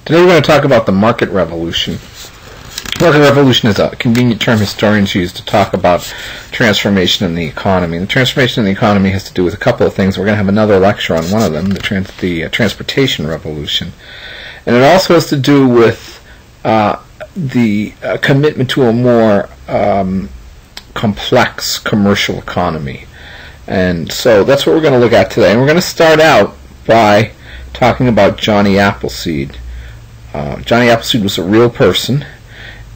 Today we're going to talk about the market revolution. Market revolution is a convenient term historians use to talk about transformation in the economy. And the transformation in the economy has to do with a couple of things. We're going to have another lecture on one of them, the transportation revolution. And it also has to do with the commitment to a more complex commercial economy. And so that's what we're going to look at today. And we're going to start out by talking about Johnny Appleseed. Johnny Appleseed was a real person,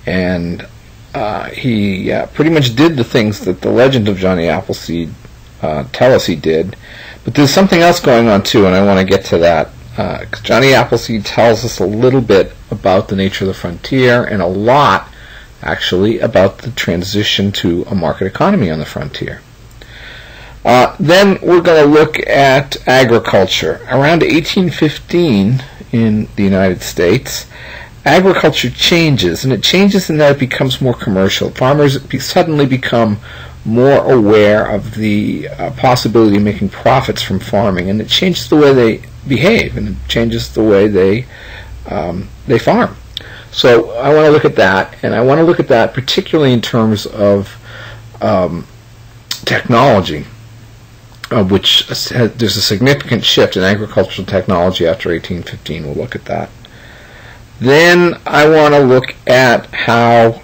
and he pretty much did the things that the legend of Johnny Appleseed tell us he did. But there's something else going on too, and I want to get to that. Because Johnny Appleseed tells us a little bit about the nature of the frontier, and a lot, actually, about the transition to a market economy on the frontier. Then we're going to look at agriculture. Around 1815 in the United States, agriculture changes, and it changes in that it becomes more commercial. Farmers suddenly become more aware of the possibility of making profits from farming, and it changes the way they behave, and it changes the way they farm. So I want to look at that, and I want to look at that particularly in terms of technology. Which there's a significant shift in agricultural technology after 1815. We'll look at that. Then I want to look at how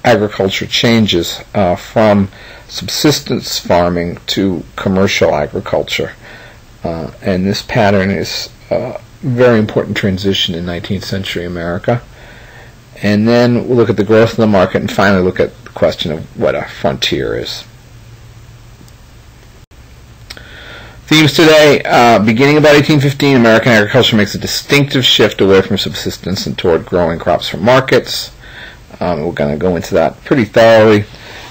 agriculture changes from subsistence farming to commercial agriculture. And this pattern is a very important transition in 19th century America. And then we'll look at the growth of the market, and finally look at the question of what a frontier is. Themes today, beginning about 1815, American agriculture makes a distinctive shift away from subsistence and toward growing crops for markets. We're going to go into that pretty thoroughly.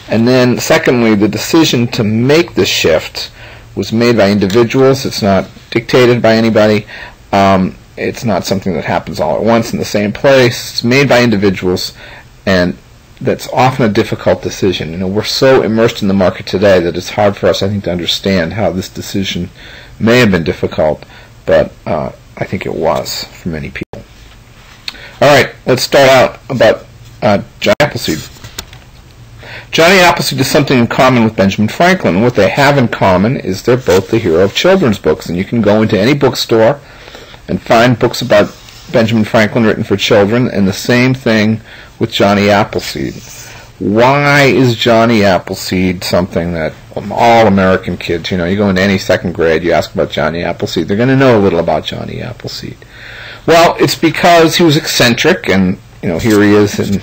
And then, secondly, the decision to make the shift was made by individuals. It's not dictated by anybody. It's not something that happens all at once in the same place. It's made by individuals, and that's often a difficult decision. You know, we're so immersed in the market today that it's hard for us, I think, to understand how this decision may have been difficult, but I think it was for many people. All right, let's start out about Johnny Appleseed. Johnny Appleseed has something in common with Benjamin Franklin, and what they have in common is they're both the hero of children's books, and you can go into any bookstore and find books about Benjamin Franklin written for children, and the same thing with Johnny Appleseed. Why is Johnny Appleseed something that all American kids, you go into any second grade, you ask about Johnny Appleseed, they're going to know a little about Johnny Appleseed. Well, it's because he was eccentric, and here he is in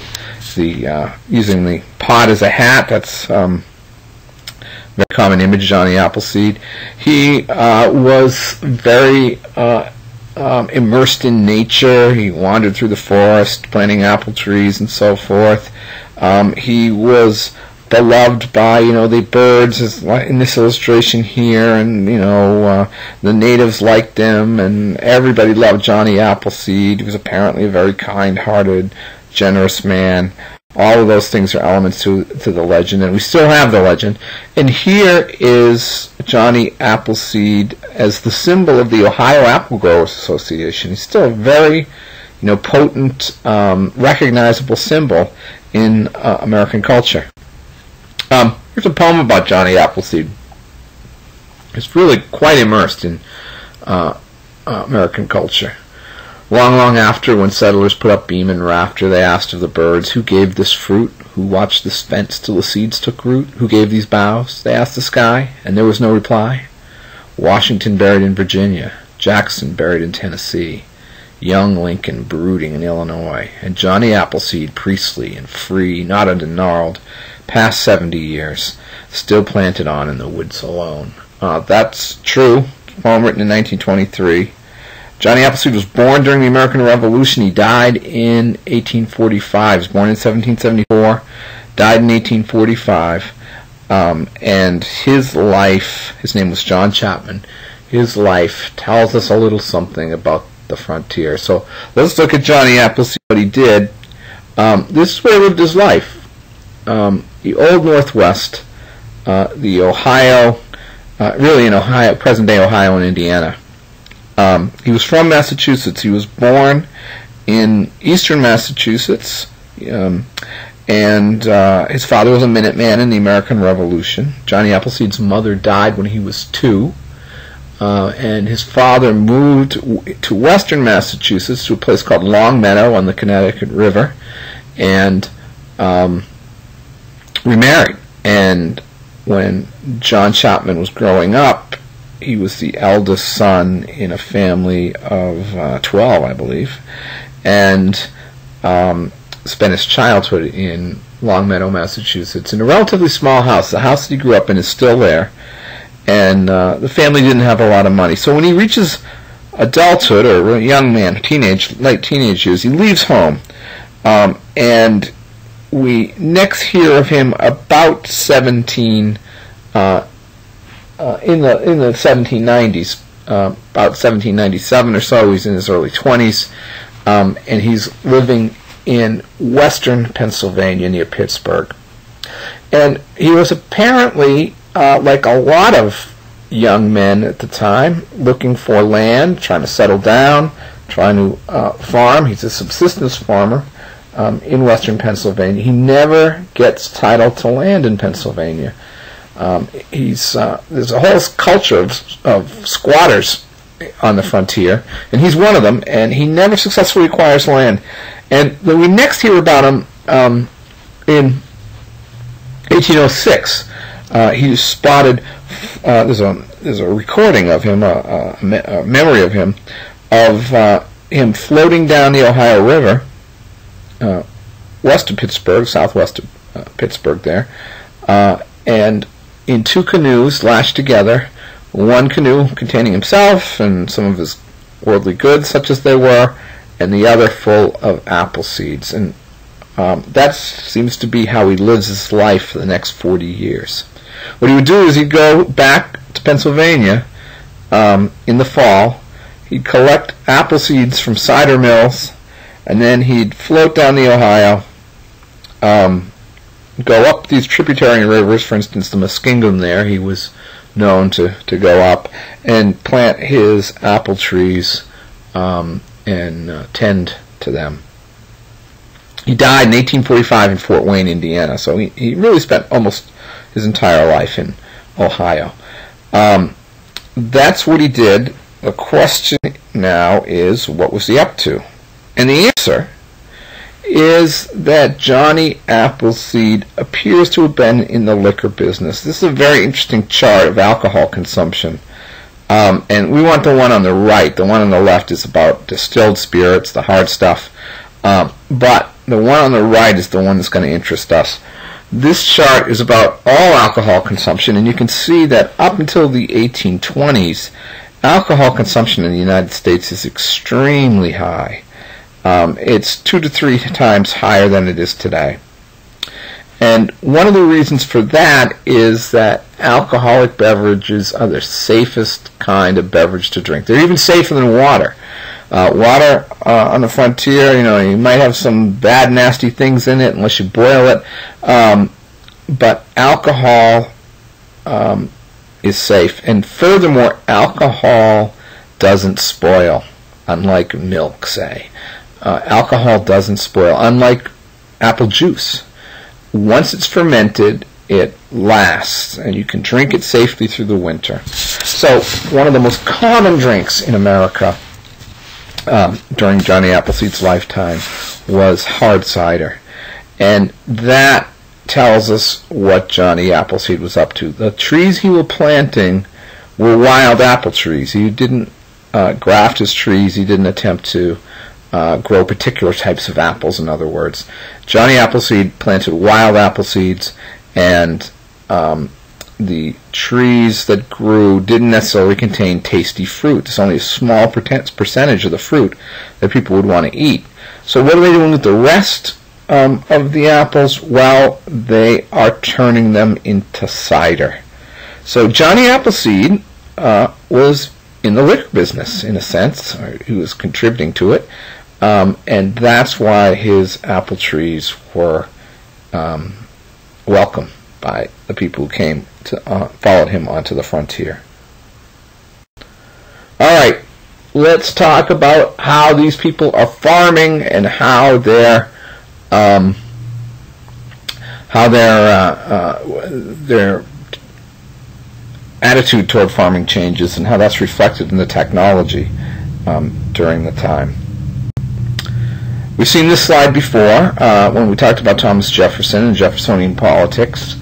the using the pot as a hat. That's a very common image of Johnny Appleseed. He was very immersed in nature. He wandered through the forest, planting apple trees and so forth. He was beloved by, the birds, as in this illustration here, and, the natives liked him, and everybody loved Johnny Appleseed. He was apparently a very kind-hearted, generous man. All of those things are elements to the legend, and we still have the legend. And here is Johnny Appleseed as the symbol of the Ohio Apple Growers Association. He's still a very, potent, recognizable symbol in American culture. Here's a poem about Johnny Appleseed. It's really quite immersed in American culture. Long, long after, when settlers put up beam and rafter, they asked of the birds, who gave this fruit? Who watched this fence till the seeds took root? Who gave these boughs? They asked the sky, and there was no reply. Washington buried in Virginia, Jackson buried in Tennessee, young Lincoln brooding in Illinois, and Johnny Appleseed, priestly and free, knotted and gnarled, past 70 years, still planted on in the woods alone. That's true. Poem written in 1923. Johnny Appleseed was born during the American Revolution. He died in 1845. He was born in 1774, died in 1845. And his life, his name was John Chapman, his life tells us a little something about the frontier. So let's look at Johnny Appleseed, what he did. This is where he lived his life. The Old Northwest, the Ohio, really in Ohio, present-day Ohio and Indiana. He was from Massachusetts. He was born in eastern Massachusetts, and his father was a Minuteman in the American Revolution. Johnny Appleseed's mother died when he was 2, and his father moved to western Massachusetts to a place called Long Meadow on the Connecticut River, and remarried. And when John Chapman was growing up, he was the eldest son in a family of 12, I believe, and spent his childhood in Long Meadow, Massachusetts, in a relatively small house. The house that he grew up in is still there, and the family didn't have a lot of money. So when he reaches adulthood, or a young man, late teenage years, he leaves home, and we next hear of him about 17, in the 1790s, about 1797 or so. He's in his early 20s, and he's living in western Pennsylvania near Pittsburgh. And he was apparently, like a lot of young men at the time, looking for land, trying to settle down, trying to farm. He's a subsistence farmer in western Pennsylvania. He never gets title to land in Pennsylvania. There's a whole culture of squatters on the frontier, and he's one of them, and he never successfully acquires land. And then we next hear about him in 1806. He spotted, there's a recording of him, a memory of him floating down the Ohio River, west of Pittsburgh, southwest of Pittsburgh there, and in 2 canoes lashed together, one canoe containing himself and some of his worldly goods, such as they were, and the other full of apple seeds. And that seems to be how he lives his life for the next 40 years. What he would do is he'd go back to Pennsylvania in the fall. He'd collect apple seeds from cider mills, and then he'd float down the Ohio, go up these tributary rivers, for instance, the Muskingum there, he was known to go up, and plant his apple trees and tend to them. He died in 1845 in Fort Wayne, Indiana, so he really spent almost his entire life in Ohio. That's what he did. The question now is, what was he up to? And the answer is that Johnny Appleseed appears to have been in the liquor business. This is a very interesting chart of alcohol consumption. And we want the one on the right. The one on the left is about distilled spirits, the hard stuff. But the one on the right is the one that's going to interest us. This chart is about all alcohol consumption, and you can see that up until the 1820s, alcohol consumption in the United States is extremely high. It's 2 to 3 times higher than it is today. And one of the reasons for that is that alcoholic beverages are the safest kind of beverage to drink. They're even safer than water. Water on the frontier, you might have some bad, nasty things in it unless you boil it. But alcohol is safe. And furthermore, alcohol doesn't spoil, unlike milk, say. Alcohol doesn't spoil, unlike apple juice. Once it's fermented, it lasts, and you can drink it safely through the winter. So one of the most common drinks in America during Johnny Appleseed's lifetime was hard cider. And that tells us what Johnny Appleseed was up to. The trees he was planting were wild apple trees. He didn't graft his trees. He didn't attempt to grow particular types of apples, in other words. Johnny Appleseed planted wild apple seeds, and the trees that grew didn't necessarily contain tasty fruit. It's only a small percentage of the fruit that people would want to eat. So what are they doing with the rest of the apples? Well, they are turning them into cider. So Johnny Appleseed was in the liquor business, in a sense, or he was contributing to it. And that's why his apple trees were welcome by the people who came to followed him onto the frontier. All right, let's talk about how these people are farming and how their attitude toward farming changes and how that's reflected in the technology during the time. We've seen this slide before when we talked about Thomas Jefferson and Jeffersonian politics,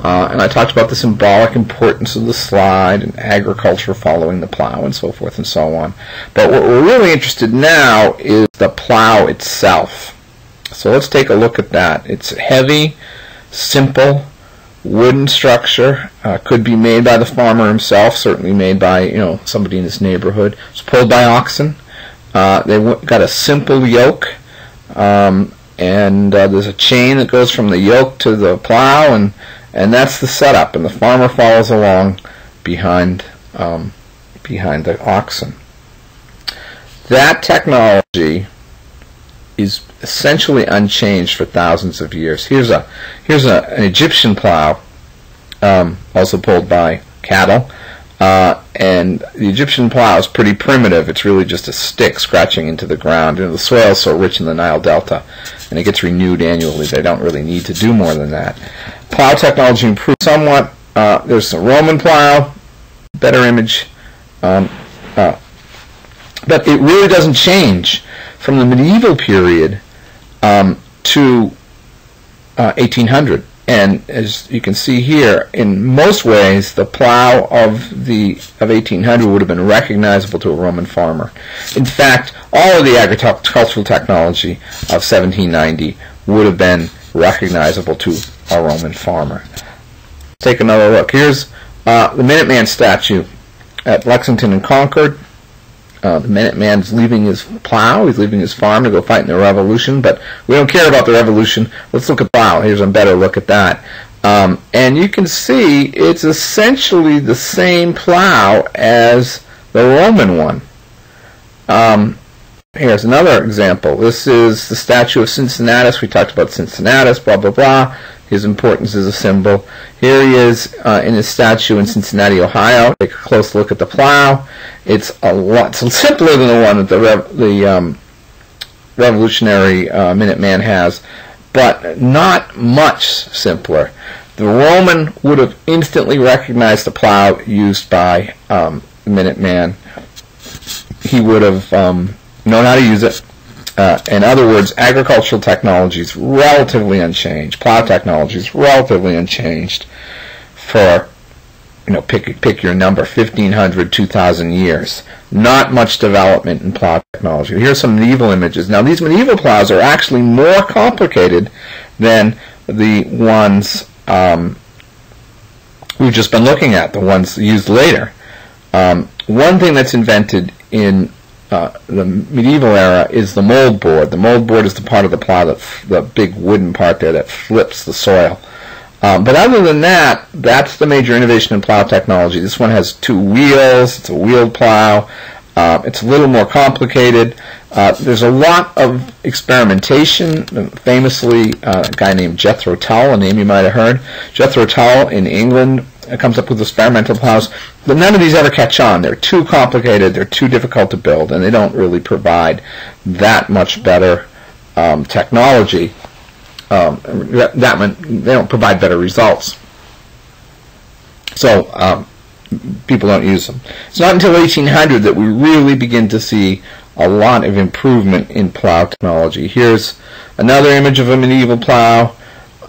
and I talked about the symbolic importance of the slide and agriculture following the plow and so forth and so on. But what we're really interested in now is the plow itself. So let's take a look at that. It's heavy, simple, wooden structure. Could be made by the farmer himself, certainly made by somebody in his neighborhood. It's pulled by oxen. They got a simple yoke, and there's a chain that goes from the yoke to the plow, and that's the setup. And the farmer follows along behind the oxen. That technology is essentially unchanged for thousands of years. Here's an Egyptian plow, also pulled by cattle, and the Egyptian plow is pretty primitive. It's really just a stick scratching into the ground. The soil is so rich in the Nile Delta, and it gets renewed annually. They don't really need to do more than that. Plow technology improved somewhat. There's a Roman plow, better image, but it really doesn't change from the medieval period to 1800. And as you can see here, in most ways, the plow of 1800 would have been recognizable to a Roman farmer. In fact, all of the agricultural technology of 1790 would have been recognizable to a Roman farmer. Let's take another look. Here's the Minuteman statue at Lexington and Concord. The Minuteman's leaving his plow, he's leaving his farm to go fight in the Revolution, but we don't care about the Revolution. Let's look at plow. Here's a better look at that. And you can see it's essentially the same plow as the Roman one. Here's another example. This is the statue of Cincinnatus. We talked about Cincinnatus, blah, blah, blah. His importance is a symbol. Here he is in his statue in Cincinnati, Ohio. Take a close look at the plow. It's a lot simpler than the one that the Revolutionary Minuteman has, but not much simpler. The Roman would have instantly recognized the plow used by the Minuteman. He would have known how to use it. In other words, agricultural technology is relatively unchanged. Plow technology is relatively unchanged for, pick your number, 1,500, 2,000 years. Not much development in plow technology. Here's some medieval images. Now, these medieval plows are actually more complicated than the ones we've just been looking at, the ones used later. One thing that's invented in the medieval era is the mold board. The mold board is the part of the plow, the big wooden part there that flips the soil. But other than that, that's the major innovation in plow technology. This one has two wheels. It's a wheeled plow. It's a little more complicated. There's a lot of experimentation. Famously, a guy named Jethro Tull, a name you might have heard. Jethro Tull in England comes up with experimental plows, but none of these ever catch on. They're too complicated, they're too difficult to build, and they don't really provide that much better technology. They don't provide better results. So people don't use them. It's not until 1800 that we really begin to see a lot of improvement in plow technology. Here's another image of a medieval plow,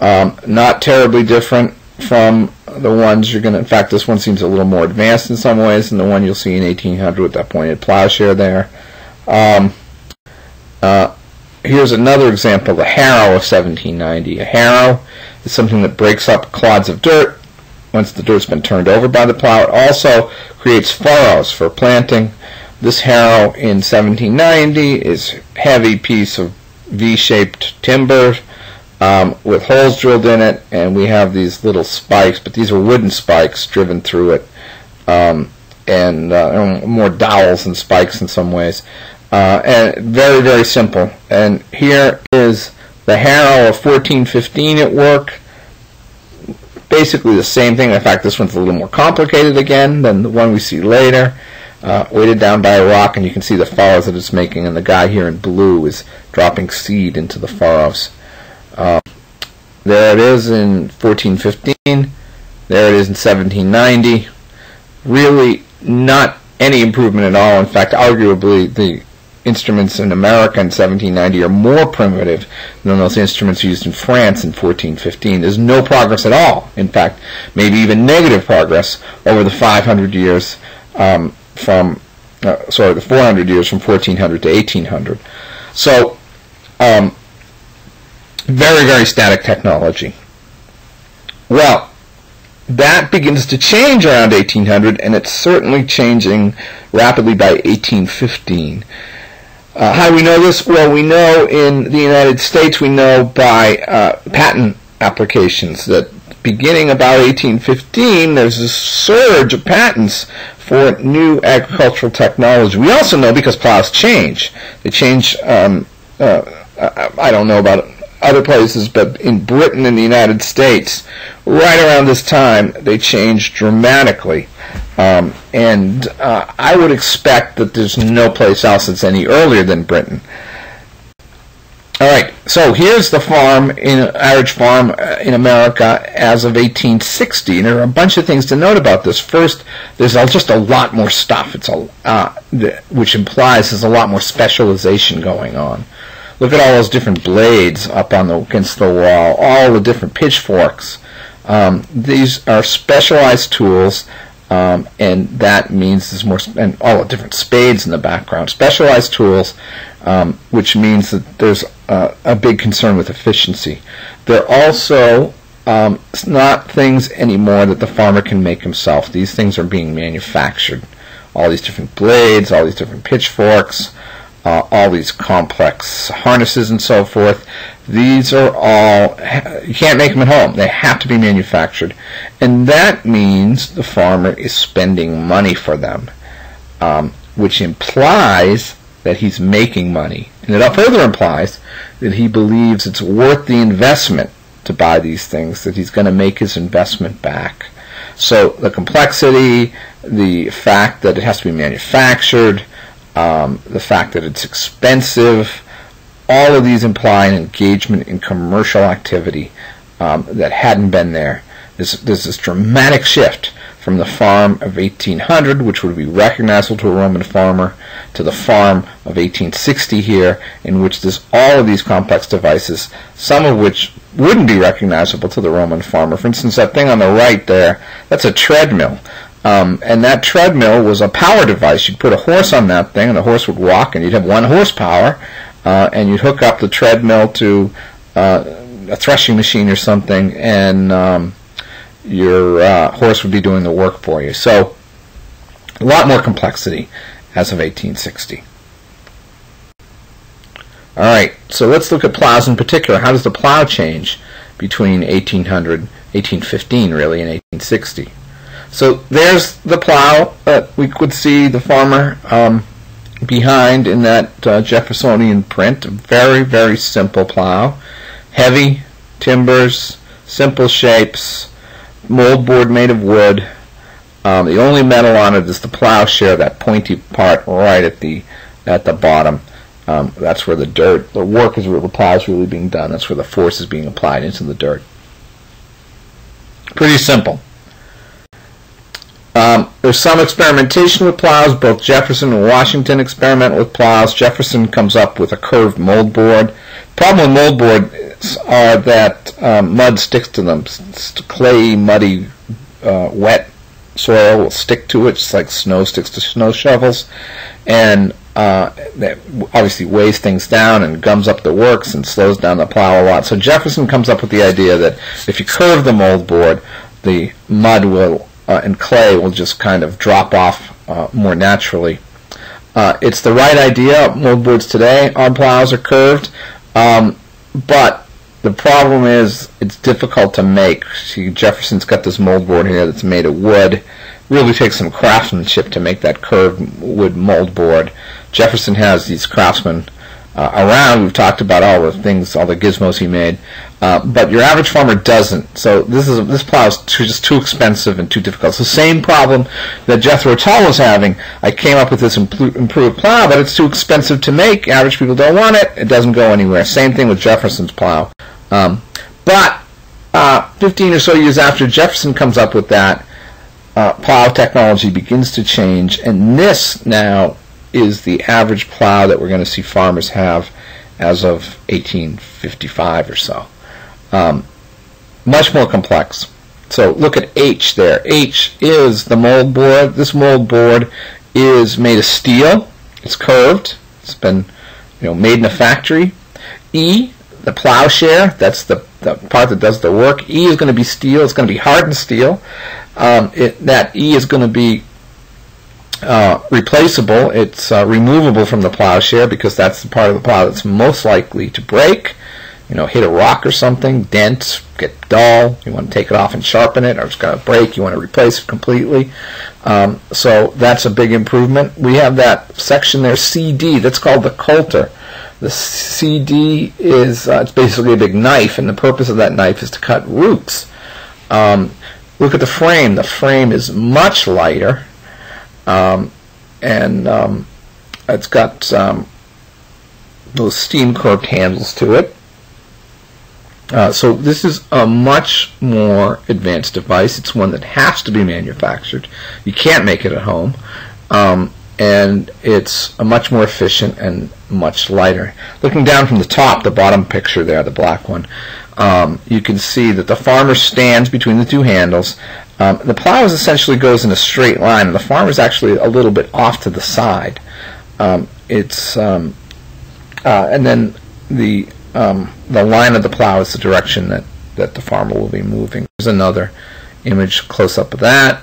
not terribly different from the ones you're going to, in fact, this one seems a little more advanced in some ways than the one you'll see in 1800 with that pointed plowshare there. Here's another example, the harrow of 1790. A harrow is something that breaks up clods of dirt once the dirt's been turned over by the plow. It also creates furrows for planting. This harrow in 1790 is a heavy piece of V-shaped timber with holes drilled in it, and we have these little spikes, but these are wooden spikes driven through it, and more dowels than spikes in some ways. And very, very simple. And here is the harrow of 1415 at work. Basically the same thing. In fact, this one's a little more complicated again than the one we see later. weighted down by a rock, and you can see the furrows that it's making, and the guy here in blue is dropping seed into the furrows. There it is in 1415. There it is in 1790. Really not any improvement at all. In fact, arguably the instruments in America in 1790 are more primitive than those instruments used in France in 1415. There's no progress at all. In fact, maybe even negative progress over the 500 years the 400 years from 1400 to 1800. So, very, very static technology. Well, that begins to change around 1800, and it's certainly changing rapidly by 1815. How do we know this? Well, we know in the United States, we know by patent applications that beginning about 1815, there's a surge of patents for new agricultural technology. We also know because plows change. They change, I don't know about other places, but in Britain and the United States, right around this time, they changed dramatically. And I would expect that there's no place else that's any earlier than Britain. All right, so here's the average farm in America as of 1860. And there are a bunch of things to note about this. First, there's just a lot more stuff, which implies there's a lot more specialization going on. Look at all those different blades up against the wall, all the different pitchforks. These are specialized tools, and that means there's more, and all the different spades in the background. Specialized tools, which means that there's a big concern with efficiency. They're also not things anymore that the farmer can make himself. These things are being manufactured. All these different blades, all these different pitchforks, all these complex harnesses and so forth. These are all, you can't make them at home. They have to be manufactured. And that means the farmer is spending money for them, which implies that he's making money. And it further implies that he believes it's worth the investment to buy these things, that he's going to make his investment back. So the complexity, the fact that it has to be manufactured, the fact that it's expensive, all of these imply an engagement in commercial activity that hadn't been there. There's this dramatic shift from the farm of 1800, which would be recognizable to a Roman farmer, to the farm of 1860 here, in which there's all of these complex devices, some of which wouldn't be recognizable to the Roman farmer. For instance, that thing on the right there, that's a treadmill. And that treadmill was a power device. You'd put a horse on that thing, and the horse would walk, and you'd have 1 horsepower, and you'd hook up the treadmill to a threshing machine or something, and your horse would be doing the work for you. So, a lot more complexity as of 1860. All right, so let's look at plows in particular. How does the plow change between 1815 really, and 1860? So there's the plow that we could see the farmer behind in that Jeffersonian print. A very, very simple plow. Heavy timbers, simple shapes, moldboard made of wood. The only metal on it is the plowshare, that pointy part right at the bottom. That's where the work is where the plow is really being done. That's where the force is being applied into the dirt. Pretty simple. There's some experimentation with plows. Both Jefferson and Washington experiment with plows. Jefferson comes up with a curved moldboard. Problem with moldboards are that mud sticks to them. Clay, muddy, wet soil will stick to it, just like snow sticks to snow shovels. And that obviously weighs things down and gums up the works and slows down the plow a lot. So Jefferson comes up with the idea that if you curve the moldboard, the mud will and clay will just kind of drop off more naturally. It's the right idea. Moldboards today on plows are curved, but the problem is it's difficult to make. See, Jefferson's got this moldboard here that's made of wood. Really takes some craftsmanship to make that curved wood moldboard. Jefferson has these craftsmen around. We've talked about all the things, all the gizmos he made, but your average farmer doesn't. So this plow is just too expensive and too difficult. It's the same problem that Jethro Tull was having. I came up with this improved plow, but it's too expensive to make. Average people don't want it. It doesn't go anywhere. Same thing with Jefferson's plow. But 15 or so years after Jefferson comes up with that, plow technology begins to change, and this now is the average plow that we're going to see farmers have as of 1855 or so. Much more complex. So look at H there. H is the mold board. This mold board is made of steel. It's curved. It's been made in a factory. E, the plowshare, that's the part that does the work. E is going to be steel. It's going to be hardened steel. That E is going to be replaceable. It's removable from the plowshare because that's the part of the plow that's most likely to break. Hit a rock or something, dent, get dull. You want to take it off and sharpen it, or it's going to break. You want to replace it completely. So that's a big improvement. We have that section there, CD. That's called the coulter. The CD is it's basically a big knife, and the purpose of that knife is to cut roots. Look at the frame. The frame is much lighter, and it's got those steam curved handles to it. So this is a much more advanced device. It's one that has to be manufactured. You can't make it at home. And it's a much more efficient and much lighter. Looking down from the top, the bottom picture there, the black one, you can see that the farmer stands between the two handles. The plow essentially goes in a straight line, and the farmer is actually a little bit off to the side. And then the line of the plow is the direction that the farmer will be moving. There's another image close up of that.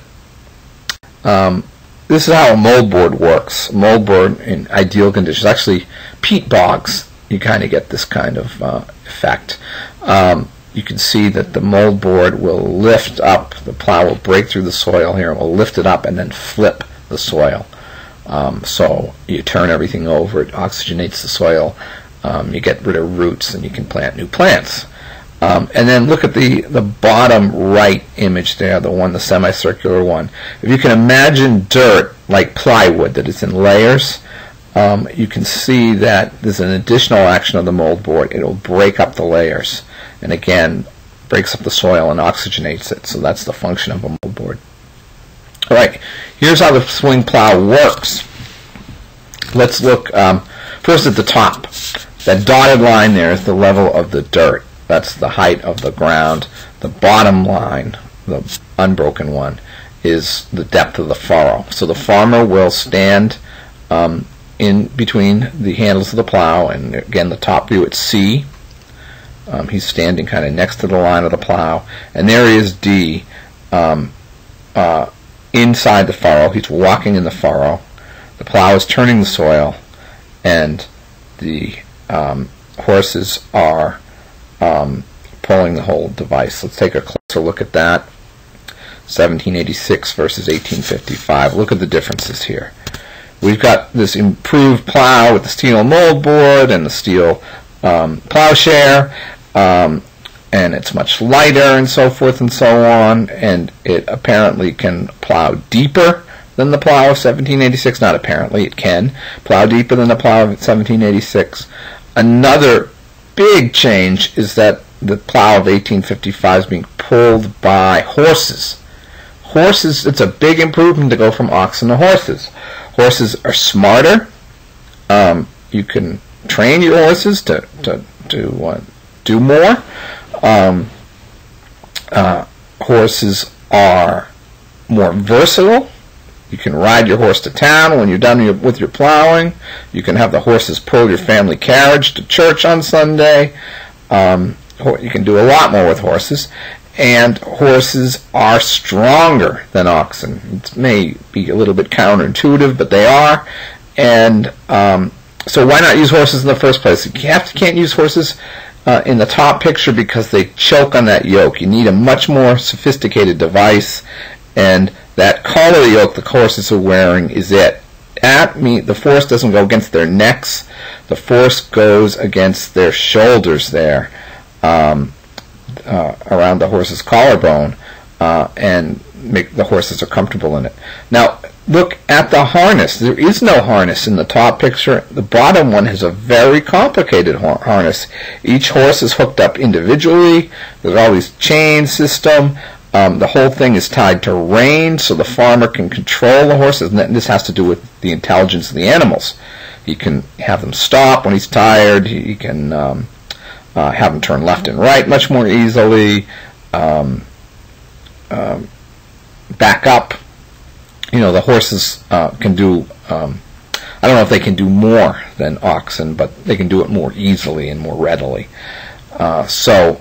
This is how a moldboard works. A moldboard in ideal conditions, actually peat bogs, you kind of get this kind of effect. You can see that the moldboard will lift up, the plow will break through the soil here, it will lift it up and then flip the soil. So you turn everything over, it oxygenates the soil, you get rid of roots, and you can plant new plants. And then look at the bottom right image there, the semicircular one. If you can imagine dirt like plywood that is in layers, you can see that there's an additional action of the mold board. It'll break up the layers, and again, breaks up the soil and oxygenates it. So that's the function of a mold board. All right, here's how the swing plow works. Let's look first at the top. That dotted line there is the level of the dirt. That's the height of the ground. The bottom line, the unbroken one, is the depth of the furrow. So the farmer will stand in between the handles of the plow, and again, the top view at C. He's standing kind of next to the line of the plow, and there is D inside the furrow. He's walking in the furrow. The plow is turning the soil, and the horses are pulling the whole device. Let's take a closer look at that. 1786 versus 1855. Look at the differences here. We've got this improved plow with the steel mold board and the steel plowshare, and it's much lighter and so forth and so on, and it apparently can plow deeper than the plow of 1786. Not apparently, it can plow deeper than the plow of 1786. Another big change is that the plow of 1855 is being pulled by horses. Horses, it's a big improvement to go from oxen to horses. Horses are smarter. You can train your horses to do more. Horses are more versatile. You can ride your horse to town when you're done with your plowing. You can have the horses pull your family carriage to church on Sunday. You can do a lot more with horses. And horses are stronger than oxen. It may be a little bit counterintuitive, but they are. And so why not use horses in the first place? You can't use horses in the top picture because they choke on that yoke. You need a much more sophisticated device, and that collar yoke the horses are wearing is it. the force doesn't go against their necks. The force goes against their shoulders there, around the horse's collarbone, and make the horses are comfortable in it. Now, look at the harness. There is no harness in the top picture. The bottom one has a very complicated harness. Each horse is hooked up individually. There's all these chain system. The whole thing is tied to reins, so the farmer can control the horses. And this has to do with the intelligence of the animals. He can have them stop when he's tired. He can have them turn left and right much more easily. Back up. The horses can do, I don't know if they can do more than oxen, but they can do it more easily and more readily. It's a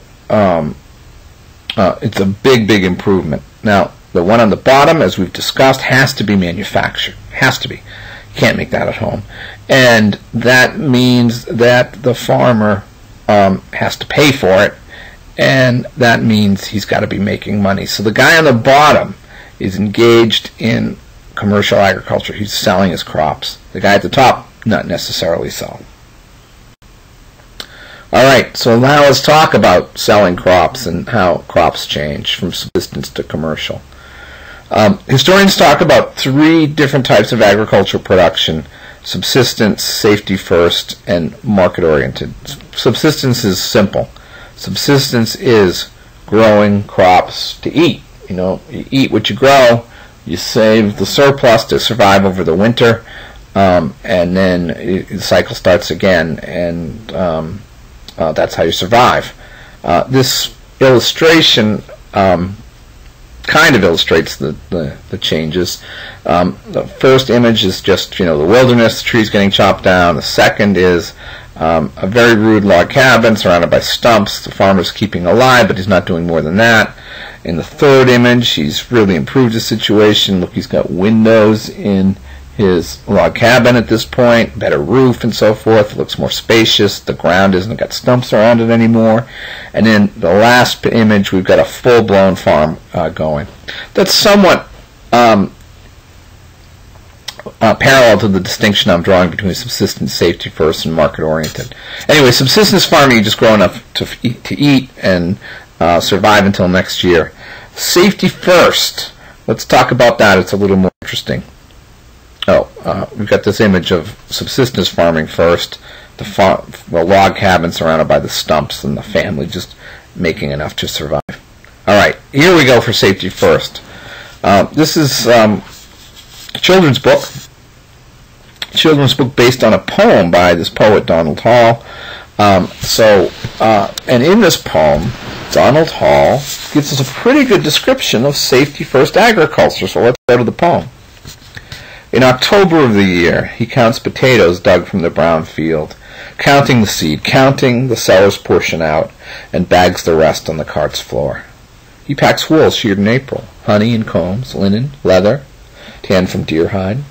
big improvement. Now, the one on the bottom, as we've discussed, has to be manufactured. Has to be. You can't make that at home. And that means that the farmer has to pay for it, and that means he's got to be making money. So the guy on the bottom is engaged in commercial agriculture. He's selling his crops. The guy at the top, not necessarily so. All right, so now let's talk about selling crops and how crops change from subsistence to commercial. Historians talk about 3 different types of agricultural production: subsistence, safety first, and market-oriented. Subsistence is simple. Subsistence is growing crops to eat. You eat what you grow, you save the surplus to survive over the winter, and then the cycle starts again, and that's how you survive. This illustration kind of illustrates the changes. The first image is just the wilderness, the trees getting chopped down. The second is a very rude log cabin surrounded by stumps. The farmer's keeping alive, but he's not doing more than that. In the third image, he's really improved the situation. Look, he's got windows in his log cabin at this point, better roof and so forth. It looks more spacious. The ground isn't got stumps around it anymore. And in the last image, we've got a full-blown farm going. That's somewhat parallel to the distinction I'm drawing between subsistence, safety first, and market-oriented. Anyway, subsistence farming, you just grow enough to eat and survive until next year. Safety first. Let's talk about that. It's a little more interesting. We've got this image of subsistence farming first, the log cabin surrounded by the stumps, and the family just making enough to survive. All right, here we go for safety first. This is a children's book. Children's book based on a poem by this poet Donald Hall. And in this poem, Donald Hall gives us a pretty good description of safety first agriculture. So let's go to the poem. In October of the year, he counts potatoes dug from the brown field, counting the seed, counting the seller's portion out, and bags the rest on the cart's floor. He packs wool sheared in April, honey and combs, linen, leather, tanned from deer hide,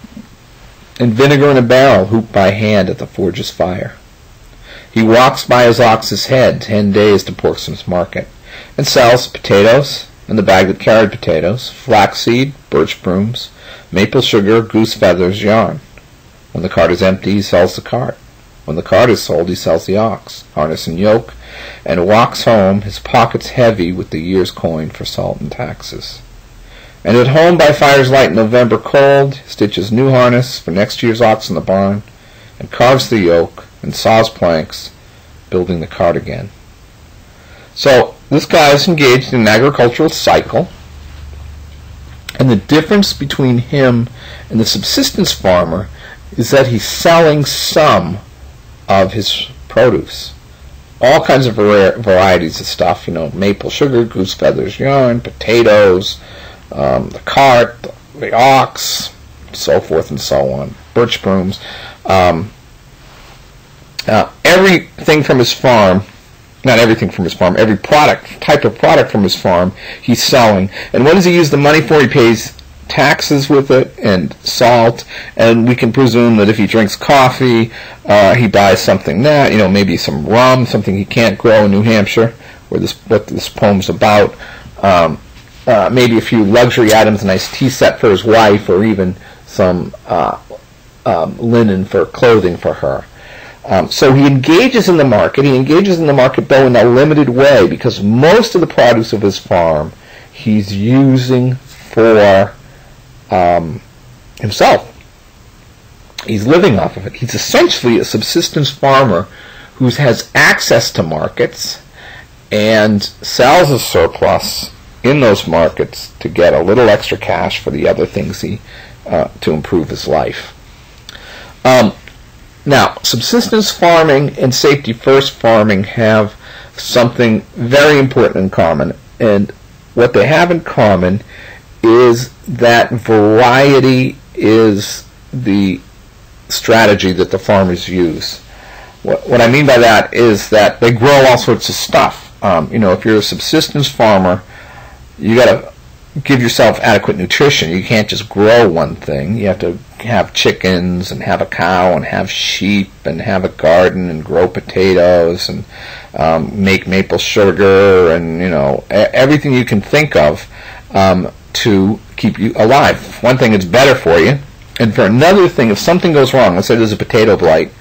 and vinegar in a barrel hooped by hand at the forge's fire. He walks by his ox's head 10 days to Porkson's market, and sells potatoes, and the bag that carried potatoes, flaxseed, birch brooms, maple sugar, goose feathers, yarn. When the cart is empty, he sells the cart. When the cart is sold, he sells the ox, harness and yoke, and walks home, his pockets heavy with the year's coin for salt and taxes. And at home by fire's light in November cold, he stitches new harness for next year's ox in the barn, and carves the yoke, and saws planks, building the cart again. So this guy is engaged in an agricultural cycle, and the difference between him and the subsistence farmer is that he's selling some of his produce. All kinds of varieties of stuff, maple sugar, goose feathers, yarn, potatoes, the cart, the ox, so forth and so on, birch brooms. Everything from his farm, not everything from his farm, every type of product from his farm, he's selling. And what does he use the money for? He pays taxes with it and salt, and we can presume that if he drinks coffee, he buys something maybe some rum, something he can't grow in New Hampshire, what this poem's about. Maybe a few luxury items, a nice tea set for his wife, or even some linen for clothing for her. So he engages in the market. He engages in the market, though, in a limited way, because most of the produce of his farm he's using for himself. He's living off of it. He's essentially a subsistence farmer who has access to markets and sells a surplus in those markets to get a little extra cash for the other things to improve his life. Now, subsistence farming and safety first farming have something very important in common, and what they have in common is that variety is the strategy that the farmers use. What I mean by that is that they grow all sorts of stuff. If you're a subsistence farmer, you got to give yourself adequate nutrition. You can't just grow one thing. You have to have chickens and have a cow and have sheep and have a garden and grow potatoes and make maple sugar and everything you can think of to keep you alive. One thing, it's better for you, and for another thing, if something goes wrong, let's say there's a potato blight,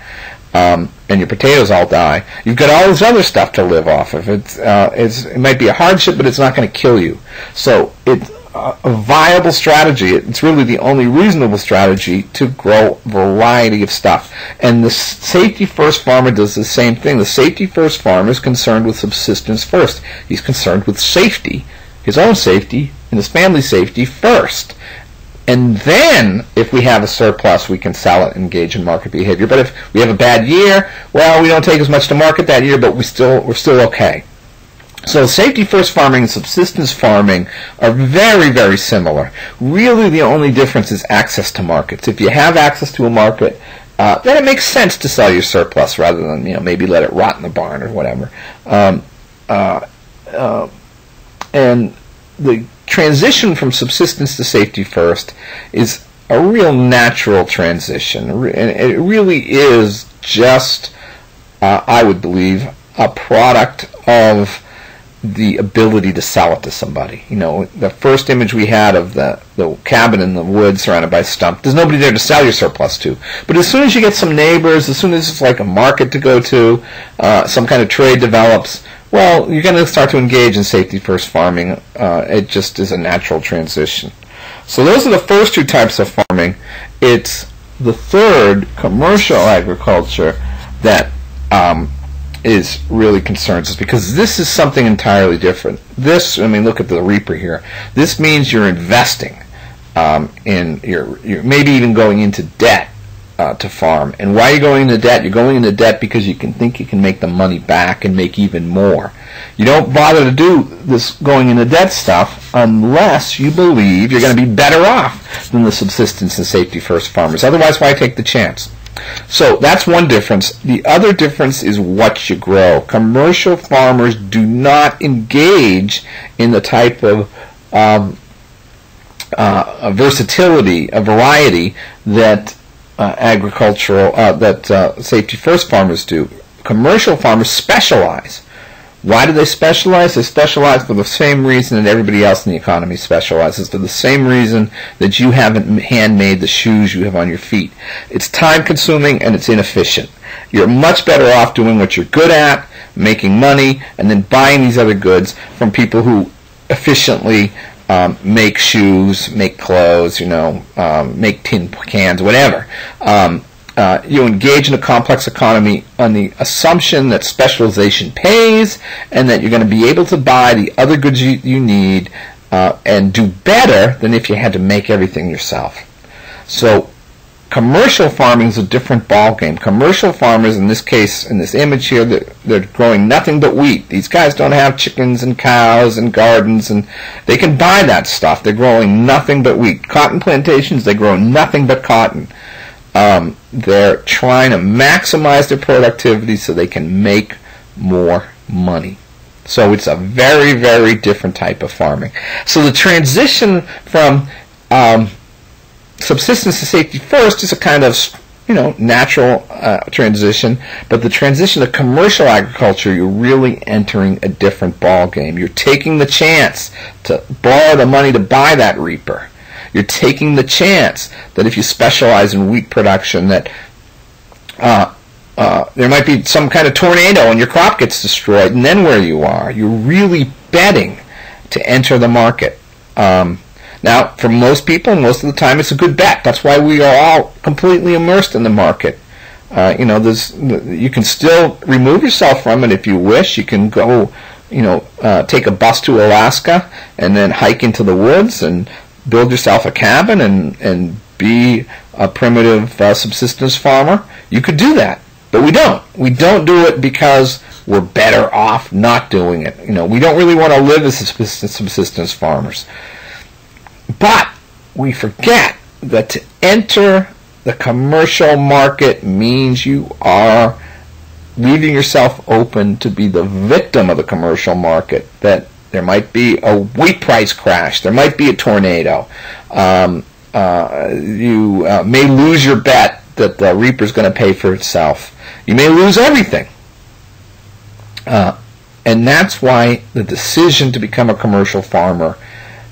and your potatoes all die, you've got all this other stuff to live off of. It might be a hardship, but it's not going to kill you. So it's a viable strategy. It's really the only reasonable strategy to grow a variety of stuff. And the safety first farmer does the same thing. The safety first farmer is concerned with subsistence first. He's concerned with safety, his own safety, and his family's safety first. And then, if we have a surplus, we can sell it and engage in market behavior. But if we have a bad year, well, we don't take as much to market that year, but we're still okay. So safety first farming and subsistence farming are very, very similar. Really, the only difference is access to markets. If you have access to a market, then it makes sense to sell your surplus rather than maybe let it rot in the barn or whatever. And the transition from subsistence to safety first is a real natural transition, and it really is just, I would believe, a product of the ability to sell it to somebody. The first image we had of the cabin in the woods surrounded by stump, there's nobody there to sell your surplus to. But as soon as you get some neighbors, as soon as it's like a market to go to, some kind of trade develops, well, you're going to start to engage in safety first farming. It just is a natural transition. So those are the first two types of farming. It's the third, commercial agriculture, that is really concerns us, because this is something entirely different. Look at the reaper here. This means you're investing in you're maybe even going into debt to farm. And why are you going into debt? You're going into debt because you think you can make the money back and make even more. You don't bother to do this going into debt stuff unless you believe you're going to be better off than the subsistence and safety first farmers. Otherwise, why take the chance? So that's one difference. The other difference is what you grow. Commercial farmers do not engage in the type of versatility, a variety that safety first farmers do. Commercial farmers specialize. Why do they specialize? They specialize for the same reason that everybody else in the economy specializes, for the same reason that you haven't handmade the shoes you have on your feet. It's time consuming and it's inefficient. You're much better off doing what you're good at, making money, and then buying these other goods from people who efficiently make shoes, make clothes, make tin cans, whatever. You engage in a complex economy on the assumption that specialization pays and that you're going to be able to buy the other goods you need and do better than if you had to make everything yourself. So commercial farming is a different ballgame. Commercial farmers, in this case, in this image here, they're growing nothing but wheat. These guys don't have chickens and cows and gardens, and they can buy that stuff. They're growing nothing but wheat. Cotton plantations, they grow nothing but cotton. They're trying to maximize their productivity so they can make more money. So it's a very, very different type of farming. So the transition from subsistence to safety first is a kind of natural transition, but the transition to commercial agriculture, you're really entering a different ball game. You're taking the chance to borrow the money to buy that reaper. You're taking the chance that if you specialize in wheat production, that there might be some kind of tornado and your crop gets destroyed, and then where you are. You're really betting to enter the market. Now, for most people, most of the time, it's a good bet. That's why we are all completely immersed in the market. You can still remove yourself from it if you wish. You can go, take a bus to Alaska and then hike into the woods and build yourself a cabin and be a primitive subsistence farmer. You could do that, but we don't. We don't do it because we're better off not doing it. We don't really want to live as subsistence farmers. But we forget that to enter the commercial market means you are leaving yourself open to be the victim of the commercial market, that there might be a wheat price crash, there might be a tornado, you may lose your bet that the reaper's going to pay for itself. You may lose everything. And that's why the decision to become a commercial farmer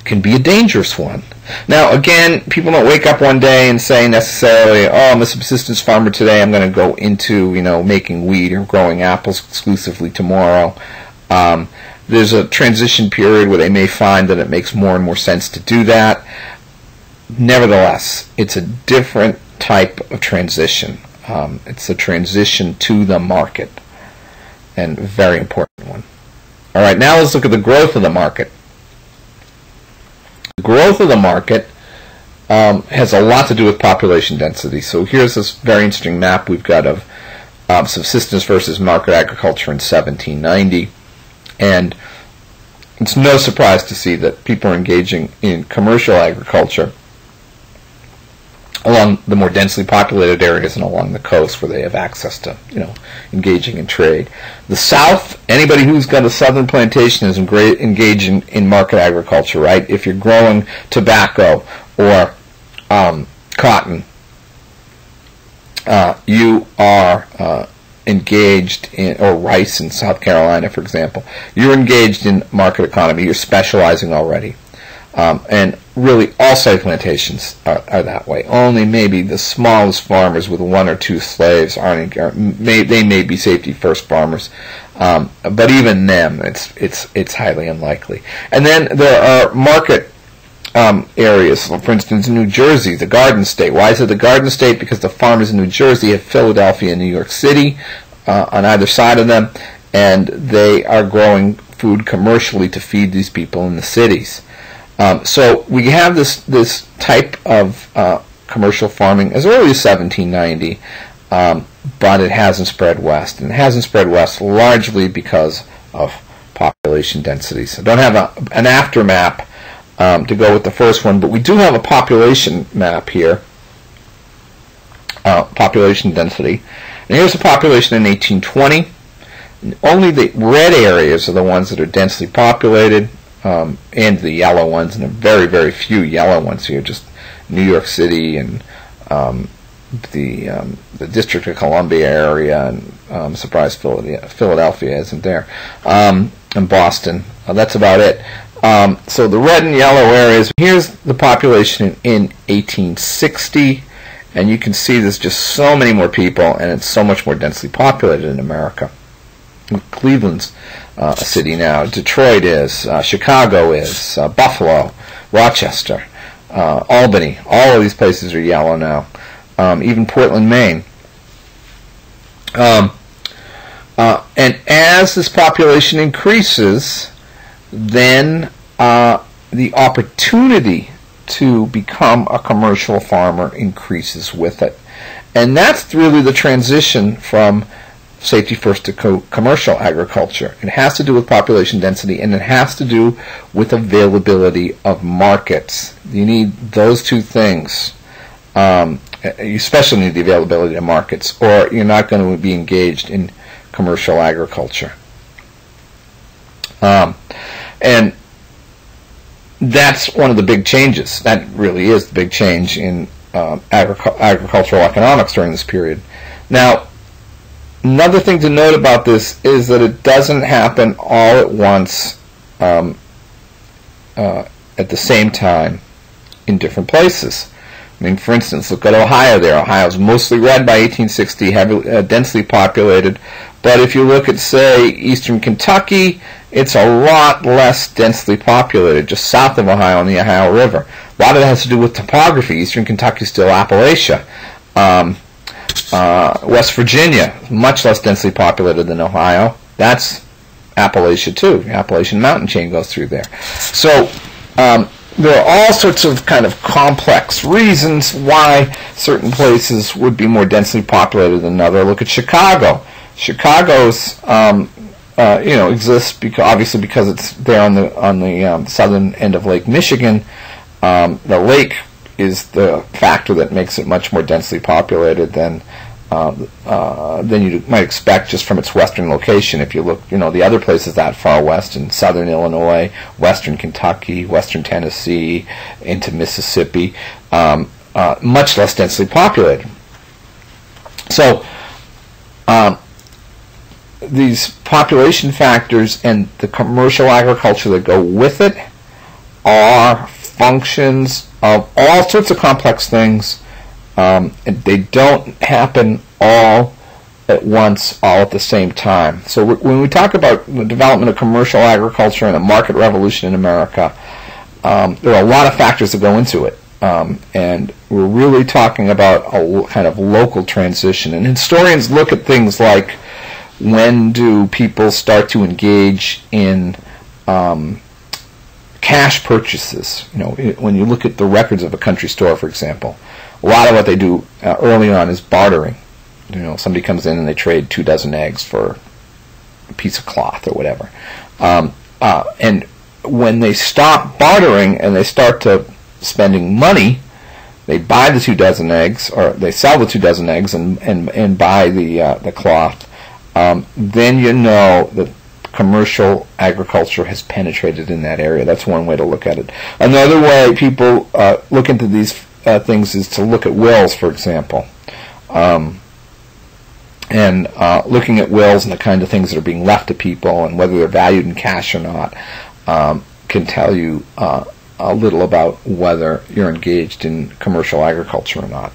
can be a dangerous one. Now, again, people don't wake up one day and say necessarily, oh, I'm a subsistence farmer today, I'm going to go into, making wheat or growing apples exclusively tomorrow. There's a transition period where they may find that it makes more and more sense to do that. Nevertheless, it's a different type of transition. It's a transition to the market, and a very important one. All right, now let's look at the growth of the market. The growth of the market has a lot to do with population density. So here's this very interesting map we've got of subsistence versus market agriculture in 1790. And it's no surprise to see that people are engaging in commercial agriculture along the more densely populated areas and along the coast where they have access to, engaging in trade. The South, anybody who's got a southern plantation is engaging in market agriculture, right? If you're growing tobacco or cotton, you are engaged in, or rice in South Carolina, for example. You're engaged in market economy. You're specializing already. And really, all side plantations are that way. Only maybe the smallest farmers with one or two slaves they may be safety first farmers, but even them, it's highly unlikely. And then there are market areas. For instance, in New Jersey, the Garden State. Why is it the Garden State? Because the farmers in New Jersey have Philadelphia and New York City on either side of them, and they are growing food commercially to feed these people in the cities. So we have this type of commercial farming as early as 1790, but it hasn't spread west. And it hasn't spread west largely because of population density. So I don't have an after map to go with the first one, but we do have a population map here, population density. And here's the population in 1820. Only the red areas are the ones that are densely populated. And the yellow ones, and very, very few yellow ones here, just New York City and the District of Columbia area, and I'm surprised Philadelphia isn't there, and Boston. That's about it. So the red and yellow areas. Here's the population in 1860, and you can see there's just so many more people, and it's so much more densely populated in America. Cleveland's a city now. Detroit is. Chicago is. Buffalo, Rochester, Albany. All of these places are yellow now. Even Portland, Maine. And as this population increases, then the opportunity to become a commercial farmer increases with it. And that's really the transition from safety first to commercial agriculture. It has to do with population density, and it has to do with availability of markets. You need those two things. You especially need the availability of markets, or you're not going to be engaged in commercial agriculture. And that's one of the big changes. That really is the big change in agricultural economics during this period. Now, another thing to note about this is that it doesn't happen all at once at the same time. in different places. I mean, for instance, look at Ohio there. Ohio's mostly red by 1860, heavily, densely populated. But if you look at, say, eastern Kentucky, it's a lot less densely populated, just south of Ohio on the Ohio River. A lot of that has to do with topography. Eastern Kentucky is still Appalachia. West Virginia, much less densely populated than Ohio. That's Appalachia too. The Appalachian mountain chain goes through there. So there are all sorts of kind of complex reasons why certain places would be more densely populated than another. Look at Chicago. Chicago's exists obviously because it's there on the southern end of Lake Michigan. The lake is the factor that makes it much more densely populated than you might expect just from its western location. If you look, the other places that far west in southern Illinois, western Kentucky, western Tennessee, into Mississippi, much less densely populated. So these population factors and the commercial agriculture that go with it are functions of all sorts of complex things. And they don't happen all at once, all at the same time. So when we talk about the development of commercial agriculture and a market revolution in America, there are a lot of factors that go into it. And we're really talking about a kind of local transition. And historians look at things like, when do people start to engage in cash purchases? When you look at the records of a country store, for example, a lot of what they do early on is bartering. Somebody comes in and they trade 2 dozen eggs for a piece of cloth or whatever. And when they stop bartering and they start to spending money, they buy the 2 dozen eggs, or they sell the 2 dozen eggs and buy the cloth. Then you know that commercial agriculture has penetrated in that area. That's one way to look at it. Another way people look into these things is to look at wills, for example. And looking at wills and the kind of things that are being left to people and whether they're valued in cash or not can tell you a little about whether you're engaged in commercial agriculture or not.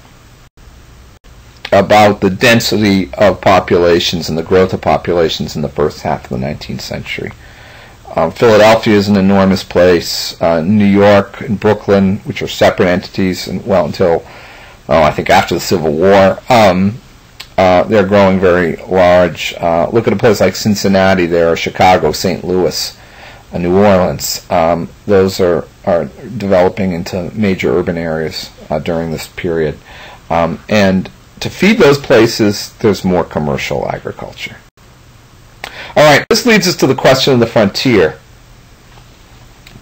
About the density of populations and the growth of populations in the first half of the 19th century. Philadelphia is an enormous place. New York and Brooklyn, which are separate entities, until I think after the Civil War, they're growing very large. Look at a place like Cincinnati there, or Chicago, St. Louis, New Orleans. Those are developing into major urban areas during this period. And to feed those places, there's more commercial agriculture. All right, this leads us to the question of the frontier.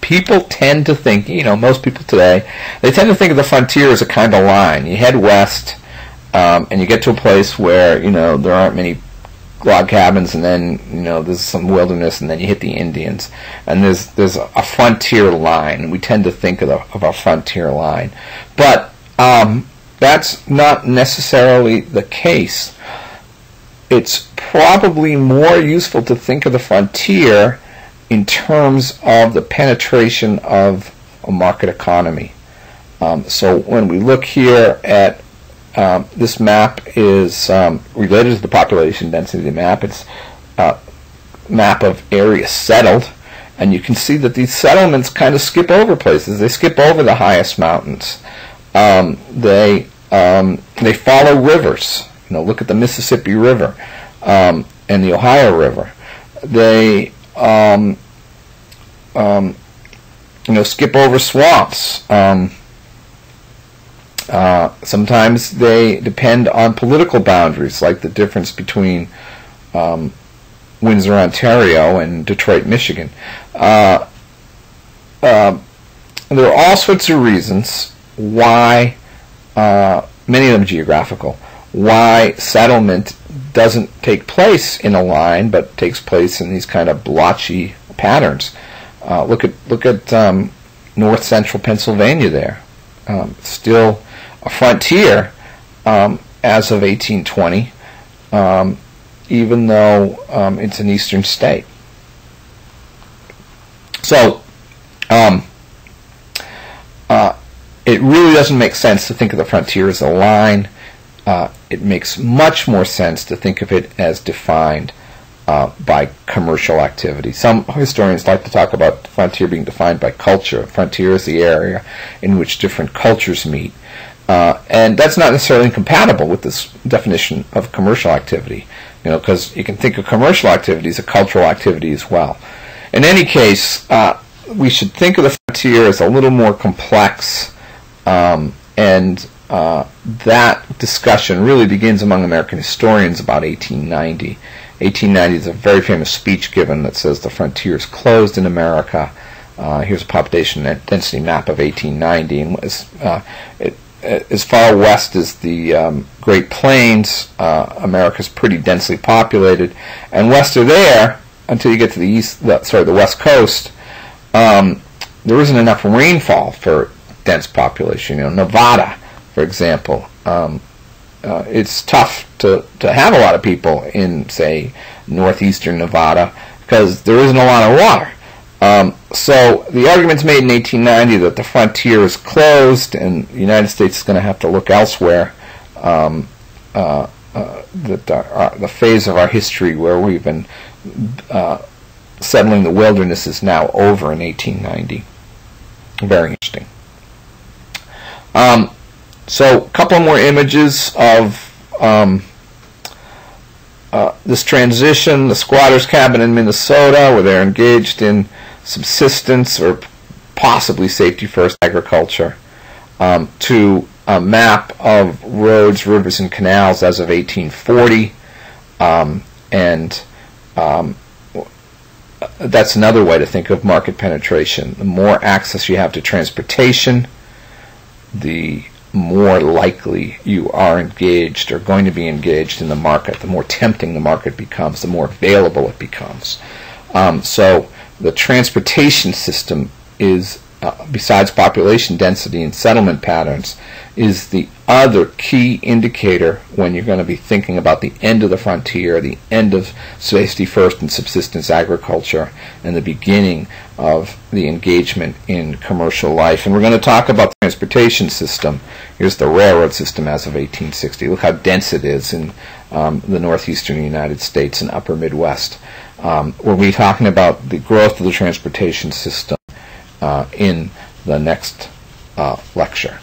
People tend to think, most people today, they tend to think of the frontier as a kind of line. You head west, and you get to a place where, there aren't many log cabins, and then, there's some wilderness, and then you hit the Indians. And there's a frontier line. We tend to think of a frontier line. But that's not necessarily the case. It's probably more useful to think of the frontier in terms of the penetration of a market economy. So when we look here at this map is related to the population density map. It's a map of areas settled, and you can see that these settlements kind of skip over places. They skip over the highest mountains. They follow rivers. Look at the Mississippi River and the Ohio River. They skip over swamps. Sometimes they depend on political boundaries, like the difference between Windsor, Ontario, and Detroit, Michigan. There are all sorts of reasons why, many of them geographical, why settlement doesn't take place in a line, but takes place in these kind of blotchy patterns. Look at north central Pennsylvania there. Still a frontier as of 1820, even though it's an eastern state. it really doesn't make sense to think of the frontier as a line. It makes much more sense to think of it as defined by commercial activity. Some historians like to talk about the frontier being defined by culture. Frontier is the area in which different cultures meet. And that's not necessarily incompatible with this definition of commercial activity, because you can think of commercial activity as a cultural activity as well. In any case, we should think of the frontier as a little more complex, and that discussion really begins among American historians about 1890. 1890 is a very famous speech given that says the frontier is closed in America. Here's a population density map of 1890, and as far west as the Great Plains, America's pretty densely populated, and west of there, until you get to the west coast, there isn't enough rainfall for dense population. Nevada, for example, it's tough to have a lot of people in, say, northeastern Nevada because there isn't a lot of water. So the argument's made in 1890 that the frontier is closed and the United States is going to have to look elsewhere, that the phase of our history where we've been settling the wilderness is now over in 1890. Very interesting. So a couple more images of this transition. The squatter's cabin in Minnesota, where they're engaged in subsistence or possibly safety first agriculture, to a map of roads, rivers, and canals as of 1840, and that's another way to think of market penetration. The more access you have to transportation, the more likely you are engaged or going to be engaged in the market. The more tempting the market becomes, the more available it becomes. So the transportation system is, besides population density and settlement patterns, is the other key indicator when you're going to be thinking about the end of the frontier, the end of safety first and subsistence agriculture, and the beginning of the engagement in commercial life. And we're going to talk about the transportation system. Here's the railroad system as of 1860. Look how dense it is in the northeastern United States and upper Midwest. We'll be talking about the growth of the transportation system in the next lecture.